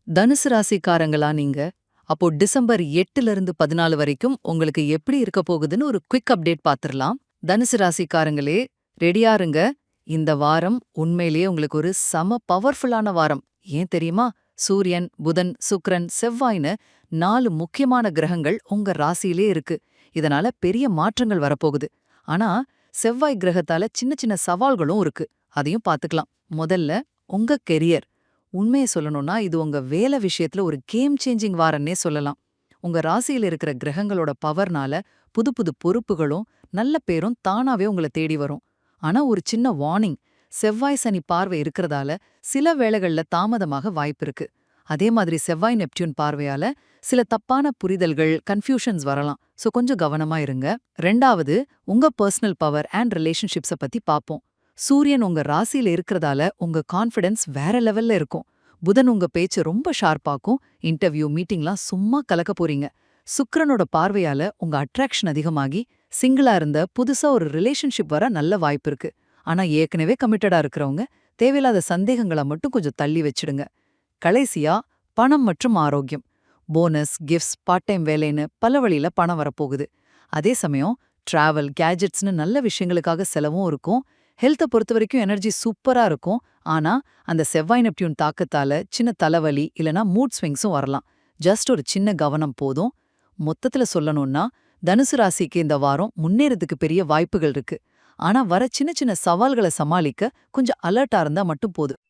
தனுசு ராசிக்காரங்களா நீங்க? அப்போ டிசம்பர் 8ல இருந்து 14 வரைக்கும் உங்களுக்கு எப்படி இருக்க போகுதுன்னு ஒரு குயிக் அப்டேட் பாத்துரலாம். தனுசு ராசிக்காரங்களே, ரெடியா இருங்க. இந்த வாரம் உண்மையிலேயே உங்களுக்கு ஒரு செம பவர்ஃபுல்லான வாரம். ஏன் தெரியுமா? சூரியன், புதன், சுக்கிரன், செவ்வாய்ன்னு 4 முக்கியமான கிரகங்கள் உங்க ராசியிலே இருக்கு. இதனால பெரிய மாற்றங்கள் வரப்போகுது. ஆனா, செவ்வாய் கிரகத்தால சின்ன சின்ன சவால்களும் இருக்கு. அதையும் பாத்துக்கலாம். முதல்ல, உங்க கெரியர். உண்மைய சொல்லணும்னா இது உங்க வேலை விஷயத்துல ஒரு கேம் சேஞ்சிங் வாரம்னே சொல்லலாம். உங்க ராசியில இருக்கிற கிரகங்களோட பவர்னால புது புது பொறுப்புகளும் நல்ல பேரும் தானாவே உங்கள தேடி வரும். ஆனா ஒரு சின்ன வார்னிங், செவ்வாய் சனி பார்வை இருக்கிறதால சில வேளைகள்ல தாமதமாக வாய்ப்பு இருக்கு. அதே மாதிரி செவ்வாய் நெப்டியூன் பார்வையால சில தப்பான புரிதல்கள், கன்ஃபியூஷன்ஸ் வரலாம். சோ கொஞ்சம் கவனமா இருங்க. ரெண்டாவது, உங்க பர்சனல் பவர் அண்ட் ரிலேஷன்ஷிப்ஸ பத்தி பாப்போம். சூரியன் உங்க ராசியில இருக்கிறதால உங்க கான்ஃபிடன்ஸ் வேற லெவல்ல இருக்கும். புதன் உங்க பேச்ச ரொம்ப ஷார்ப்பாக்கும். இன்டர்வியூ, மீட்டிங்லாம் சும்மா கலக்க போறீங்க. சுக்கிரனோட பார்வையால உங்க அட்ராக்ஷன் அதிகமாகி சிங்கிளா இருந்த புதுசா ஒரு ரிலேஷன்ஷிப் வர நல்ல வாய்ப்பு இருக்கு. ஆனா ஏற்கனவே கமிட்டடா இருக்கிறவங்க தேவையில்லாத சந்தேகங்களை மட்டும் கொஞ்சம் தள்ளி வச்சிடுங்க. கடைசியா, பணம் மற்றும் ஆரோக்கியம். போனஸ், கிஃப்ட்ஸ், பார்ட் டைம் வேலைன்னு பல வழியில பணம் வரப்போகுது. அதே சமயம் டிராவல், கேஜெட்ஸ்னு நல்ல விஷயங்களுக்காக செலவும் இருக்கும். ஹெல்த்த பொறுத்தவரைக்கும் எனர்ஜி சூப்பரா இருக்கும். ஆனா, அந்த செவ்வாய் நெப்டியூன் தாக்கத்தால சின்ன தலைவலி இல்லனா மூட் ஸ்விங்ஸும் வரலாம். ஜஸ்ட் ஒரு சின்ன கவனம் போதும். மொத்தத்துல சொல்லணும்னா, தனுசு ராசிக்கு இந்த வாரம் முன்னேறதுக்கு பெரிய வாய்ப்புகள் இருக்கு. ஆனா வர சின்ன சின்ன சவால்கள சமாளிக்க கொஞ்சம் அலர்ட்டா இருந்தா மட்டும் போதும்.